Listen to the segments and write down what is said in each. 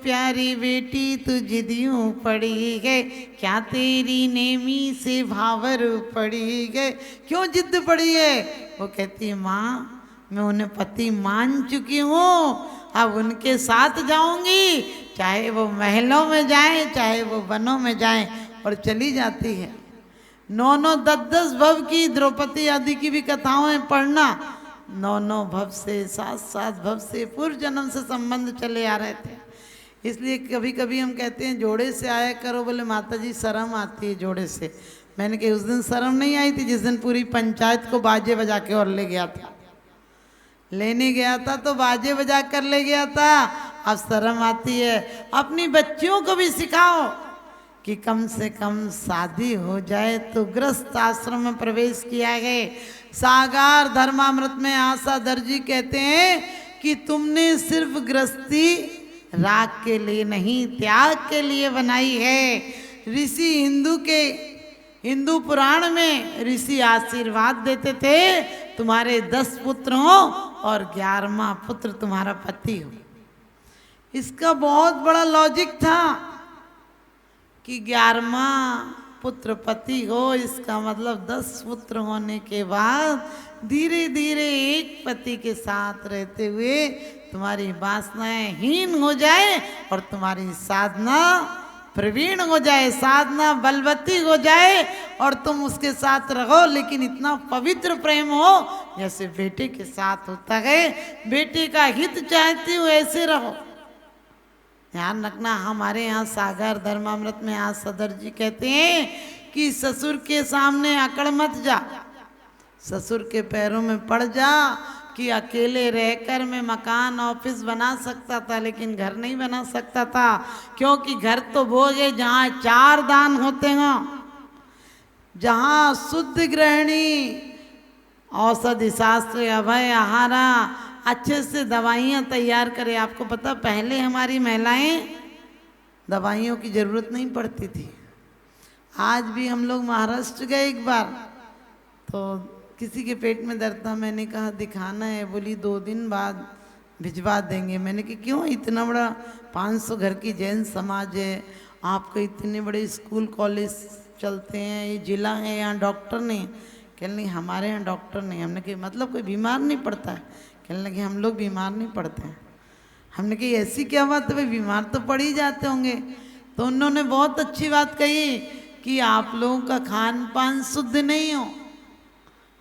प्यारी बेटी तू जिदियों पड़ी है, क्या तेरी नेमी से भावर पड़ी है, क्यों जिद पड़ी है? वो कहती है माँ मैं उन्हें पति मान चुकी हूँ, अब उनके साथ जाऊंगी, चाहे वो महलों में जाए चाहे वो वनों में जाए, और चली जाती है। 9 10 10 भव की द्रौपदी आदि की भी कथाओं पढ़ना, 9 भव से 7 भव से पूर्व जन्म से संबंध चले आ रहे थे। इसलिए कभी कभी हम कहते हैं जोड़े से आया करो, बोले माता जी शर्म आती है जोड़े से। मैंने कहा उस दिन शर्म नहीं आई थी जिस दिन पूरी पंचायत को बाजे बजा के और ले गया था, लेने गया था तो बाजे बजा कर ले गया था। अब शर्म आती है। अपनी बच्चियों को भी सिखाओ कि कम से कम शादी हो जाए तो गृहस्थ आश्रम में प्रवेश किया गए। सागार धर्मामृत में आशा दर्जी कहते हैं कि तुमने सिर्फ गृहस्थी राग के लिए नहीं त्याग के लिए बनाई है। ऋषि हिंदू पुराण में ऋषि आशीर्वाद देते थे तुम्हारे 10 पुत्र हो और 11वां पुत्र तुम्हारा पति हो। इसका बहुत बड़ा लॉजिक था कि 11वां पुत्र पति हो, इसका मतलब 10 पुत्र होने के बाद धीरे धीरे एक पति के साथ रहते हुए तुम्हारी वासनाएं हीन हो जाए और तुम्हारी साधना प्रवीण हो जाए, साधना बलवती हो जाए और तुम उसके साथ रहो, लेकिन इतना पवित्र प्रेम हो जैसे बेटे के साथ होता है। बेटे का हित चाहती हो ऐसे रहो। ध्यान रखना, हमारे यहाँ सागर धर्मामृत में आज सदर जी कहते हैं कि ससुर के सामने अकड़ मत जा, ससुर के पैरों में पड़ जा। कि अकेले रहकर मैं मकान ऑफिस बना सकता था लेकिन घर नहीं बना सकता था, क्योंकि घर तो वो है जहाँ 4 दान होते हैं, जहाँ शुद्ध गृहिणी औषधि शास्त्र अभय आहारा अच्छे से दवाइयाँ तैयार करे। आपको पता पहले हमारी महिलाएं दवाइयों की ज़रूरत नहीं पड़ती थी। आज भी हम लोग महाराष्ट्र गए एक बार, तो किसी के पेट में दर्द था, मैंने कहा दिखाना है, बोली 2 दिन बाद भिजवा देंगे। मैंने कहा क्यों, इतना बड़ा 500 घर की जैन समाज है, आपके इतने बड़े स्कूल कॉलेज चलते हैं, ये जिला है, यहाँ डॉक्टर नहीं? कहने लगे हमारे यहाँ डॉक्टर नहीं। हमने कहा मतलब कोई बीमार नहीं पड़ता है? कहने लगे हम लोग बीमार नहीं पड़ते हैं। हमने कही ऐसी क्या बात है भाई, बीमार तो पड़ ही जाते होंगे। तो उन्होंने बहुत अच्छी बात कही कि आप लोगों का खान पान शुद्ध नहीं हो।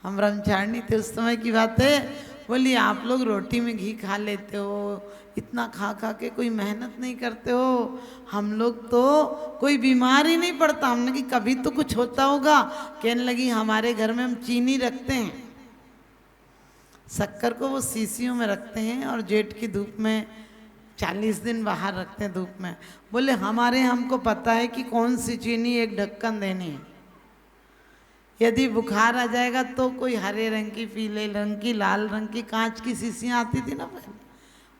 हम ब्रह्मचारिणी थे उस समय की बात है। बोली आप लोग रोटी में घी खा लेते हो, इतना खा खा के कोई मेहनत नहीं करते हो, हम लोग तो कोई बीमार ही नहीं पड़ता। हमने कि कभी तो कुछ होता होगा। कहने लगी हमारे घर में हम चीनी रखते हैं, शक्कर को वो शीशियों में रखते हैं और जेठ की धूप में 40 दिन बाहर रखते हैं धूप में। बोले हमारे हमको पता है कि कौन सी चीनी एक ढक्कन देनी है। यदि बुखार आ जाएगा तो कोई हरे रंग की, पीले रंग की, लाल रंग की कांच की शीशियाँ आती थी ना पहले,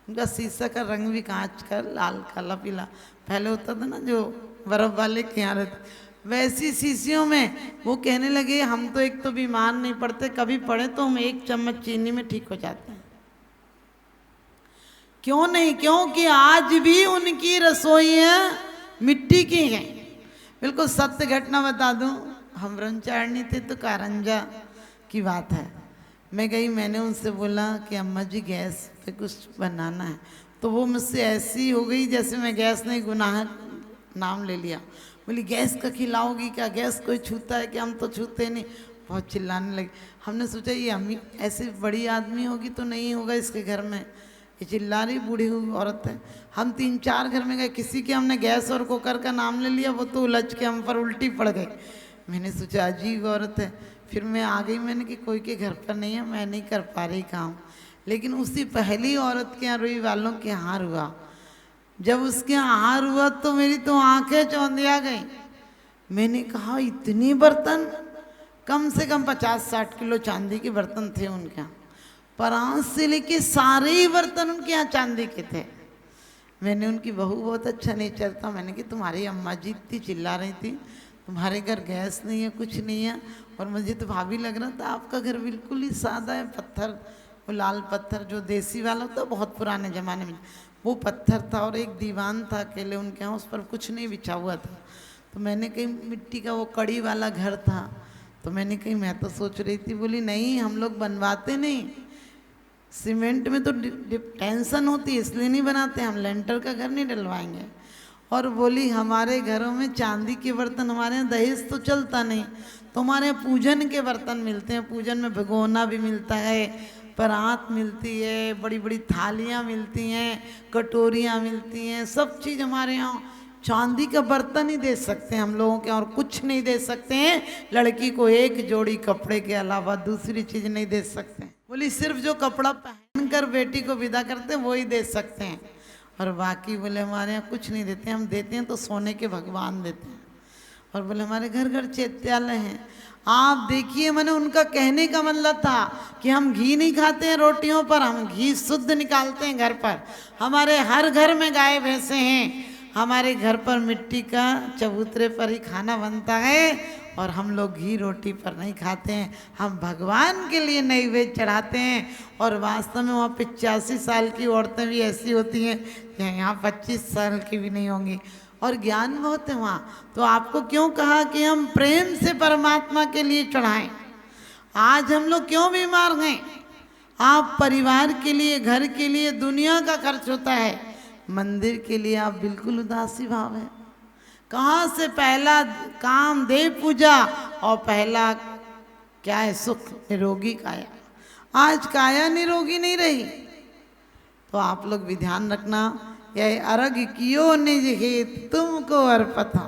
उनका शीशा का रंग भी कांच का लाल काला पीला पहले होता था ना, जो बर्फ वाले के यहाँ रहते, वैसी शीशियों में। वो कहने लगे हम तो एक तो बीमार नहीं पड़ते, कभी पड़े तो हम 1 चम्मच चीनी में ठीक हो जाते हैं। क्यों नहीं? क्योंकि आज भी उनकी रसोइयाँ मिट्टी की हैं। बिल्कुल सत्य घटना बता दूं, हम ब्रह्मचारिणी थे तो कारंजा की बात है। मैं गई, मैंने उनसे बोला कि अम्मा जी गैस पे कुछ बनाना है, तो वो मुझसे ऐसी हो गई जैसे मैं गैस नहीं, गुनाह नाम ले लिया। बोली गैस का खिलाओगी क्या, गैस कोई छूता है कि? हम तो छूते नहीं। बहुत चिल्लाने लगी। हमने सोचा ये अम्मी ऐसे बड़ी आदमी होगी तो नहीं होगा इसके घर में, ये चिल्ला रही बूढ़ी हुई औरत है। हम 3-4 घर में गए, किसी के हमने गैस और कुकर का नाम ले लिया, वो तो उलझ के हम पर उल्टी पड़ गई। मैंने सोचा अजीब औरत है। फिर मैं आ गई, मैंने कि कोई के घर पर नहीं है, मैं नहीं कर पा रही काम। लेकिन उसी पहली औरत के यहाँ रुई वालों के हार हुआ। जब उसके यहाँ हार हुआ तो मेरी तो आंखें चौंधिया गई। मैंने कहा इतनी बर्तन, कम से कम 50-60 किलो चांदी के बर्तन थे उनके यहाँ। परांस से लेके सारे ही बर्तन उनके यहाँ चांदी के थे। मैंने उनकी बहू बहुत अच्छा नेचर था, मैंने कि तुम्हारी अम्मा जी इतनी चिल्ला रही थी, तुम्हारे घर गैस नहीं है, कुछ नहीं है, और मुझे तो भाभी लग रहा था आपका घर बिल्कुल ही सादा है, पत्थर, वो लाल पत्थर जो देसी वाला होता है बहुत पुराने ज़माने में। वो पत्थर था और एक दीवान था अकेले उनके यहाँ, उस पर कुछ नहीं बिछा हुआ था। तो मैंने कही मिट्टी का वो कड़ी वाला घर था, तो मैंने कही मैं तो सोच रही थी, बोली नहीं हम लोग बनवाते नहीं, सीमेंट में तो टेंशन होती है इसलिए नहीं बनाते, हम लेंटर का घर नहीं डलवाएंगे। और बोली हमारे घरों में चांदी के बर्तन, हमारे यहाँ दहेज तो चलता नहीं, तो हमारे यहाँ पूजन के बर्तन मिलते हैं, पूजन में भगोना भी मिलता है, परात मिलती है, बड़ी बड़ी थालियाँ मिलती हैं, कटोरियाँ मिलती हैं, सब चीज़ हमारे यहाँ। चांदी का बर्तन ही दे सकते हैं हम लोगों के और कुछ नहीं दे सकते हैं। लड़की को एक जोड़ी कपड़े के अलावा दूसरी चीज़ नहीं दे सकते हैं। बोली सिर्फ जो कपड़ा पहनकर बेटी को विदा करते हैं वो ही दे सकते हैं, और बाकी बोले हमारे यहाँ कुछ नहीं देते, हम देते हैं तो सोने के भगवान देते हैं। और बोले हमारे घर घर चैत्यालय हैं। आप देखिए, मैंने उनका कहने का मतलब था कि हम घी नहीं खाते हैं रोटियों पर, हम घी शुद्ध निकालते हैं घर पर। हमारे हर घर में गाय भैंसे हैं, हमारे घर पर मिट्टी का चबूतरे पर ही खाना बनता है, और हम लोग घी रोटी पर नहीं खाते हैं, हम भगवान के लिए नैवेद्य चढ़ाते हैं। और वास्तव में वहाँ 85 साल की औरतें भी ऐसी होती हैं, यहाँ 25 साल की भी नहीं होंगी, और ज्ञान बहुत है वहाँ। तो आपको क्यों कहा कि हम प्रेम से परमात्मा के लिए चढ़ाएं? आज हम लोग क्यों बीमार हैं? आप परिवार के लिए, घर के लिए दुनिया का खर्च होता है, मंदिर के लिए आप बिल्कुल उदासी भाव है। कहाँ से पहला काम देव पूजा, और पहला क्या है सुख, निरोगी काया। आज काया निरोगी नहीं रही। तो आप लोग भी ध्यान रखना, यह अर्घ कियो निज हेत तुमको अर्पता।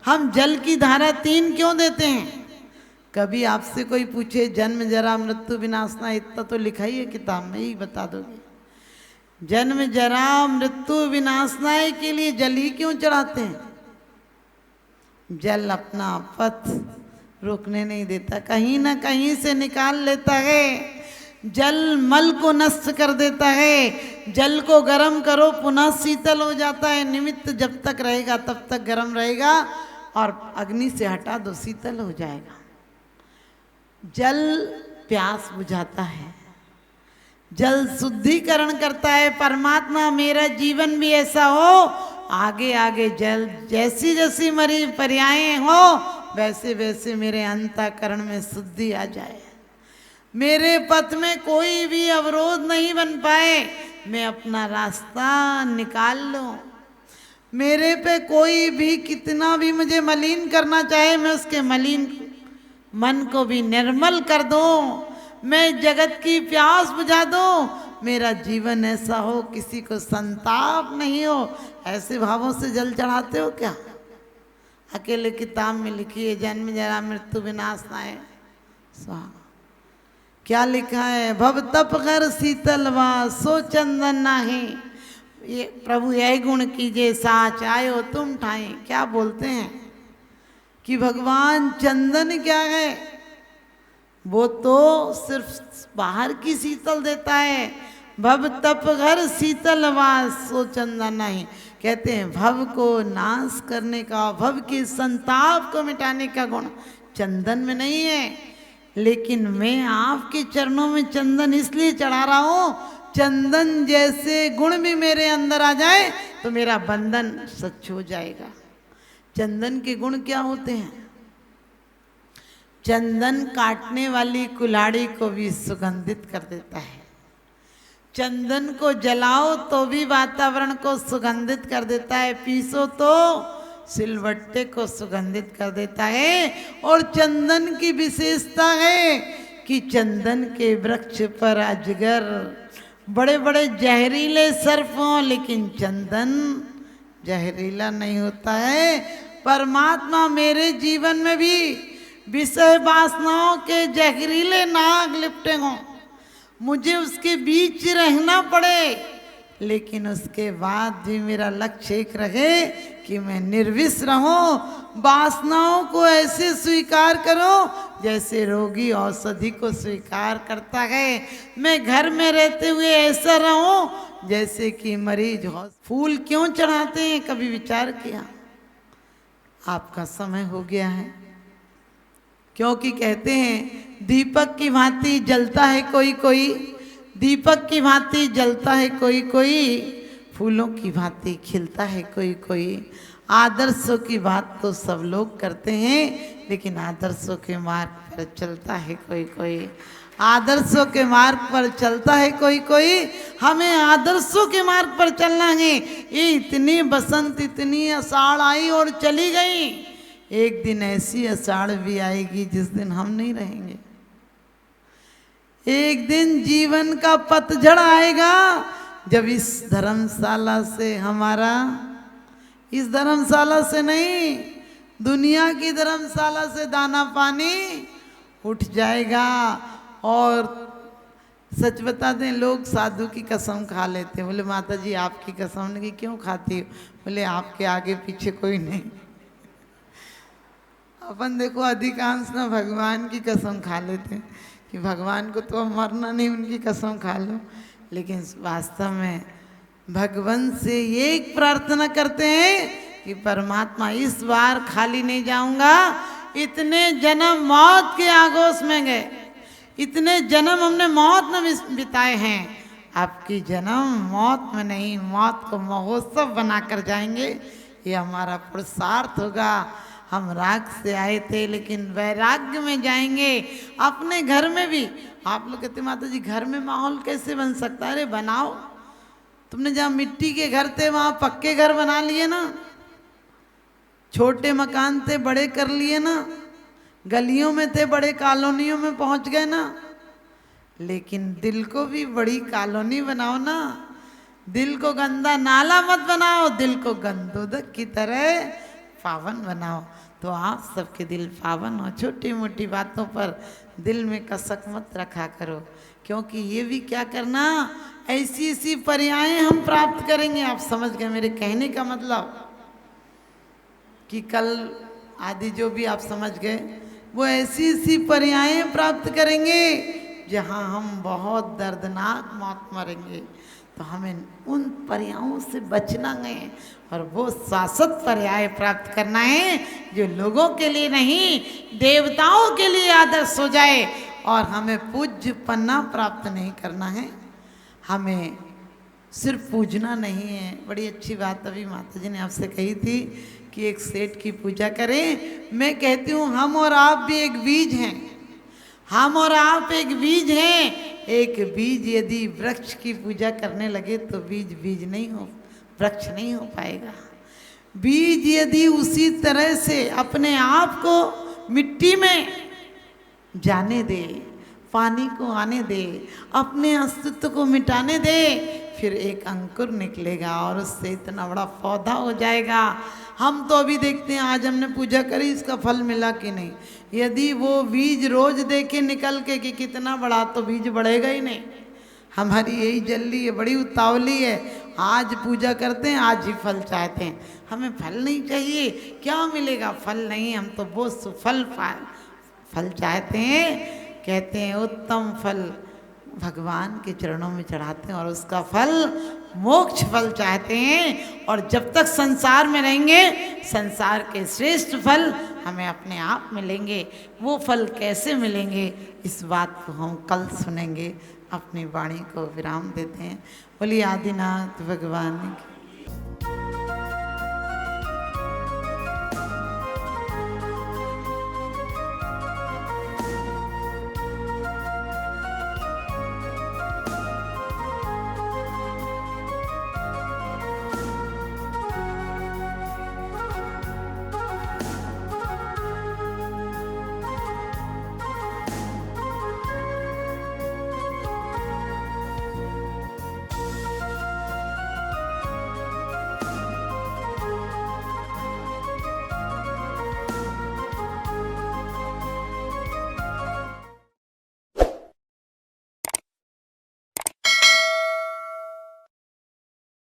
हम जल की धारा 3 क्यों देते हैं? कभी आपसे कोई पूछे जन्म जरा मृत्यु विनाशना, इतना तो लिखा ही है किताब में, ही बता दोगे। जन्म जरा मृत्यु विनाशनाय के लिए जल ही क्यों चढ़ाते हैं? जल अपना पथ रोकने नहीं देता, कहीं ना कहीं से निकाल लेता है। जल मल को नष्ट कर देता है। जल को गर्म करो पुनः शीतल हो जाता है, निमित्त जब तक रहेगा तब तक गर्म रहेगा, और अग्नि से हटा दो शीतल हो जाएगा। जल प्यास बुझाता है, जल शुद्धिकरण करता है। परमात्मा मेरा जीवन भी ऐसा हो, आगे आगे जल जैसी जैसी मरी पर्यायें हो, वैसे वैसे मेरे अंतःकरण में शुद्धि आ जाए, मेरे पथ में कोई भी अवरोध नहीं बन पाए, मैं अपना रास्ता निकाल लूं। मेरे पे कोई भी कितना भी मुझे मलिन करना चाहे, मैं उसके मलिन मन को भी निर्मल कर दूं, मैं जगत की प्यास बुझा दूं, मेरा जीवन ऐसा हो किसी को संताप नहीं हो। ऐसे भावों से जल चढ़ाते हो क्या? अकेले किताब में लिखी है जन्म जरा मृत्यु विनाशनाय स्वाहा। क्या लिखा है? भव तप कर शीतल वा सो चंदन नाही, ये प्रभु यह गुण कीजिए साच आयो तुम ठाई। क्या बोलते हैं कि भगवान चंदन क्या है? वो तो सिर्फ बाहर की शीतल देता है। भव तप घर शीतल वा सो चंदन नहीं, कहते हैं भव को नाश करने का, भव के संताप को मिटाने का गुण चंदन में नहीं है। लेकिन मैं आपके चरणों में चंदन इसलिए चढ़ा रहा हूँ, चंदन जैसे गुण भी मेरे अंदर आ जाए तो मेरा बंधन सच हो जाएगा। चंदन के गुण क्या होते हैं? चंदन काटने वाली कुल्हाड़ी को भी सुगंधित कर देता है। चंदन को जलाओ तो भी वातावरण को सुगंधित कर देता है, पीसो तो सिलवट्टे को सुगंधित कर देता है। और चंदन की विशेषता है कि चंदन के वृक्ष पर अजगर, बड़े बड़े जहरीले सर्प हों, लेकिन चंदन जहरीला नहीं होता है। परमात्मा मेरे जीवन में भी विषय वासनाओं के जहरीले नाग लिपटे हों, मुझे उसके बीच रहना पड़े, लेकिन उसके बाद भी मेरा लक्ष्य एक रहे कि मैं निर्विष रहूं, वासनाओं को ऐसे स्वीकार करूं जैसे रोगी औषधि को स्वीकार करता है। मैं घर में रहते हुए ऐसा रहूं जैसे कि मरीज हो। फूल क्यों चढ़ाते हैं, कभी विचार किया? आपका समय हो गया है, क्योंकि कहते हैं दीपक की भांति जलता है कोई कोई, दीपक की भांति जलता है कोई कोई, फूलों की भांति खिलता है कोई कोई। आदर्शों की बात तो सब लोग करते हैं, लेकिन आदर्शों के मार्ग पर चलता है कोई कोई। आदर्शों के मार्ग पर चलता है कोई कोई। हमें आदर्शों के मार्ग पर चलना है। ये इतनी बसंत, इतनी आषाढ़ आई और चली गई। एक दिन ऐसी आषाढ़ भी आएगी जिस दिन हम नहीं रहेंगे। एक दिन जीवन का पतझड़ आएगा, जब इस धर्मशाला से हमारा, इस धर्मशाला से नहीं, दुनिया की धर्मशाला से दाना पानी उठ जाएगा। और सच बता दें, लोग साधु की कसम खा लेते हैं। बोले माता जी आपकी कसम नहीं, क्यों खाती हो? बोले आपके आगे पीछे कोई नहीं। अपन देखो अधिकांश ना भगवान की कसम खा लेते हैं कि भगवान को तो मरना नहीं, उनकी कसम खा लो। लेकिन वास्तव में भगवान से ये एक प्रार्थना करते हैं कि परमात्मा इस बार खाली नहीं जाऊंगा। इतने जन्म मौत के आगोश में गए, इतने जन्म हमने मौत में बिताए हैं, आपकी जन्म मौत में नहीं, मौत को महोत्सव बनाकर जाएंगे। ये हमारा पुरुषार्थ होगा। हम राग से आए थे लेकिन वैराग्य में जाएंगे। अपने घर में भी आप लोग कहते माता जी घर में माहौल कैसे बन सकता है? अरे बनाओ। तुमने जहाँ मिट्टी के घर थे वहाँ पक्के घर बना लिए ना, छोटे मकान थे बड़े कर लिए ना, गलियों में थे बड़े कॉलोनियों में पहुंच गए ना। लेकिन दिल को भी बड़ी कॉलोनी बनाओ ना। दिल को गंदा नाला मत बनाओ, दिल को गंदोदक की तरह पावन बनाओ, तो आप सबके दिल पावन हो। छोटी मोटी बातों पर दिल में कसक मत रखा करो, क्योंकि ये भी क्या करना, ऐसी ऐसी पर्यायें हम प्राप्त करेंगे। आप समझ गए मेरे कहने का मतलब? कि कल आदि जो भी आप समझ गए, वो ऐसी ऐसी पर्यायें प्राप्त करेंगे जहाँ हम बहुत दर्दनाक मौत मरेंगे। तो हमें उन पर्यायों से बचना है और वो शाश्वत पर्याय प्राप्त करना है जो लोगों के लिए नहीं, देवताओं के लिए आदर्श हो जाए। और हमें पूज्य पन्ना प्राप्त नहीं करना है, हमें सिर्फ पूजना नहीं है। बड़ी अच्छी बात अभी माता जी ने आपसे कही थी कि एक सेठ की पूजा करें। मैं कहती हूँ हम और आप भी एक बीज हैं, हम और आप एक बीज हैं। एक बीज यदि वृक्ष की पूजा करने लगे तो बीज बीज नहीं हो, वृक्ष नहीं हो पाएगा। बीज यदि उसी तरह से अपने आप को मिट्टी में जाने दे, पानी को आने दे, अपने अस्तित्व को मिटाने दे, फिर एक अंकुर निकलेगा और उससे इतना बड़ा पौधा हो जाएगा। हम तो अभी देखते हैं, आज हमने पूजा करी, इसका फल मिला कि नहीं। यदि वो बीज रोज देखे निकल के कि कितना बड़ा, तो बीज बढ़ेगा ही नहीं। हमारी यही जल्दी है, बड़ी उतावली है। आज पूजा करते हैं, आज ही फल चाहते हैं। हमें फल नहीं चाहिए, क्या मिलेगा? फल नहीं, हम तो वो सुफल फल चाहते हैं। कहते हैं उत्तम फल भगवान के चरणों में चढ़ाते हैं और उसका फल मोक्ष फल चाहते हैं। और जब तक संसार में रहेंगे, संसार के श्रेष्ठ फल हमें अपने आप मिलेंगे। वो फल कैसे मिलेंगे, इस बात को हम कल सुनेंगे। अपनी वाणी को विराम देते हैं। बोलिए आदिनाथ भगवान की।